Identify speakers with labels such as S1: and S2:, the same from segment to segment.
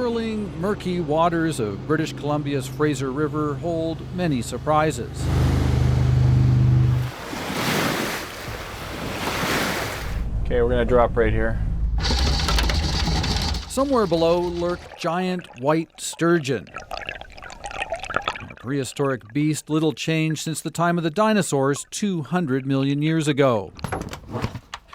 S1: swirling, murky waters of British Columbia's Fraser River hold many surprises.
S2: Okay, we're going to drop right here.
S1: Somewhere below lurk giant white sturgeon. A prehistoric beast little changed since the time of the dinosaurs 200 million years ago.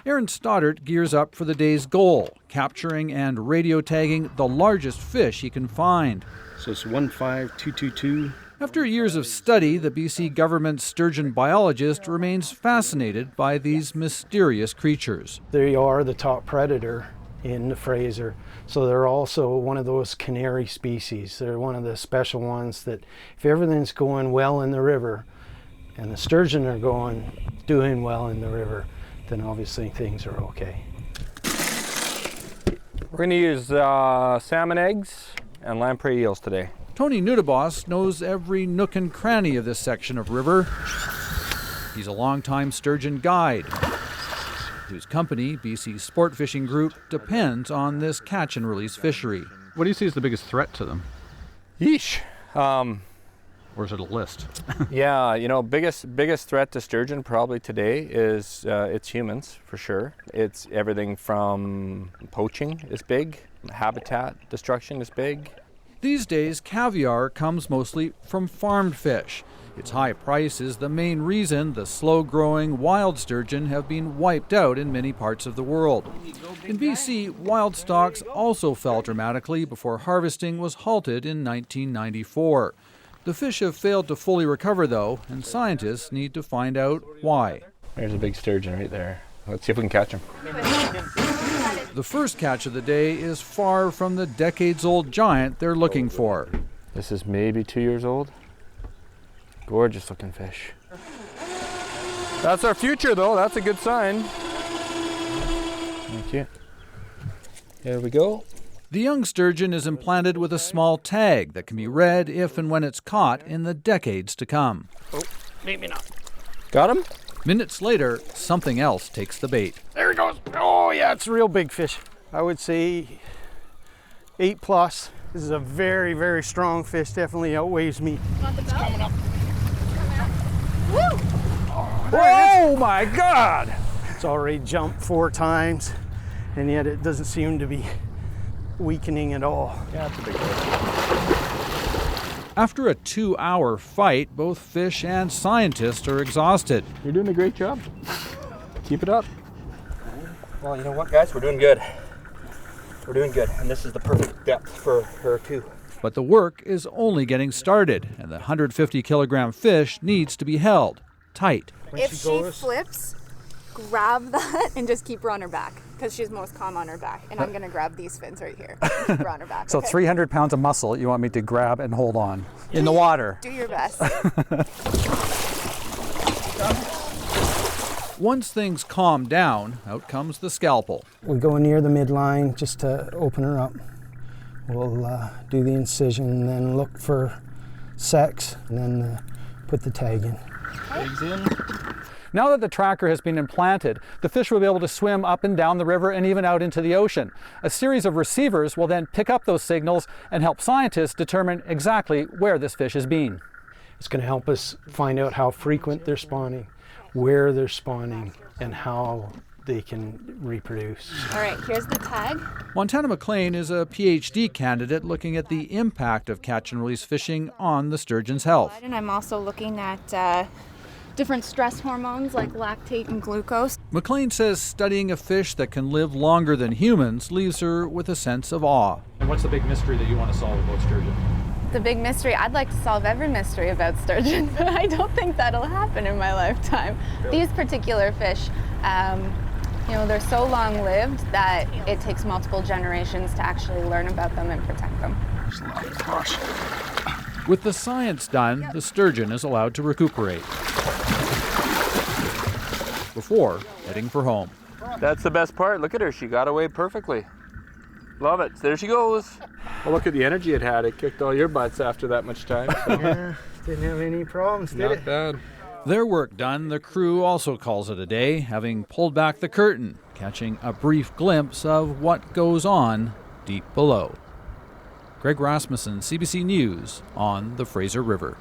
S1: Aaron Stoddart gears up for the day's goal, capturing and radio tagging the largest fish he can find.
S3: So it's 15222.
S1: After years of study, the BC government's sturgeon biologist remains fascinated by these mysterious creatures.
S4: They are the top predator in the Fraser, so they're also one of those canary species. They're one of the special ones that if everything's going well in the river and the sturgeon are doing well in the river, then obviously things are okay.
S2: We're going to use salmon eggs and lamprey eels today.
S1: Tony Nudabos knows every nook and cranny of this section of river. He's a longtime sturgeon guide, whose company, BC Sport Fishing Group, depends on this catch and release fishery.
S3: What do you see as the biggest threat to them?
S2: Yeesh.
S3: Or is it a list?
S2: Yeah, biggest threat to sturgeon probably today is it's humans, for sure. It's everything from poaching is big, habitat destruction is big.
S1: These days, caviar comes mostly from farmed fish. Its high price is the main reason the slow-growing wild sturgeon have been wiped out in many parts of the world. In BC, wild stocks also fell dramatically before harvesting was halted in 1994. The fish have failed to fully recover, though, and scientists need to find out why.
S2: There's a big sturgeon right there. Let's see if we can catch him.
S1: The first catch of the day is far from the decades-old giant they're looking for.
S2: This is maybe 2 years old. Gorgeous looking fish. That's our future, though. That's a good sign. Thank you. There we go.
S1: The young sturgeon is implanted with a small tag that can be read if and when it's caught in the decades to come.
S4: Oh, maybe not.
S2: Got him?
S1: Minutes later, something else takes the bait.
S4: There he goes. Oh yeah, it's a real big fish. I would say 8+. This is a very, very strong fish. Definitely outweighs me.
S5: It's coming up.
S4: Woo!
S2: Oh my God!
S4: It's already jumped 4 times, and yet it doesn't seem to be weakening at all.
S2: Yeah, it's a big fish.
S1: After a 2-hour fight, both fish and scientists are exhausted.
S2: You're doing a great job. Keep it up.
S6: Well, you know what, guys? We're doing good. We're doing good, and this is the perfect depth for her, too.
S1: But the work is only getting started, and the 150-kilogram fish needs to be held tight.
S5: If she flips, grab that and just keep her on her back, because she's most calm on her back. And I'm going to grab these fins right here. Keep her on her back.
S7: So
S5: okay?
S7: 300 pounds of muscle you want me to grab and hold on in the water.
S5: Do your best.
S1: Once things calm down, out comes the scalpel.
S4: We go near the midline just to open her up. We'll do the incision and then look for sex and then put the tag in.
S2: Eggs in.
S7: Now that the tracker has been implanted, the fish will be able to swim up and down the river and even out into the ocean. A series of receivers will then pick up those signals and help scientists determine exactly where this fish has been.
S4: It's going to help us find out how frequent they're spawning, where they're spawning, and how they can reproduce.
S5: All right, here's the tag.
S1: Montana McLean is a PhD candidate looking at the impact of catch and release fishing on the sturgeon's health.
S5: And I'm also looking at different stress hormones like lactate and glucose.
S1: McLean says studying a fish that can live longer than humans leaves her with a sense of awe.
S3: And what's the big mystery that you want to solve about sturgeon?
S5: The big mystery, I'd like to solve every mystery about sturgeon, but I don't think that'll happen in my lifetime. These particular fish, they're so long-lived that it takes multiple generations to actually learn about them and protect them.
S1: With the science done, the sturgeon is allowed to recuperate before heading for home.
S2: That's the best part. Look at her. She got away perfectly. Love it. There she goes. Well, look at the energy it had. It kicked all your butts after that much time. So.
S4: Yeah, didn't have any problems, did
S2: Not
S4: it?
S2: bad.
S1: Their work done, the crew also calls it a day, having pulled back the curtain, catching a brief glimpse of what goes on deep below. Greg Rasmussen, CBC News on the Fraser River.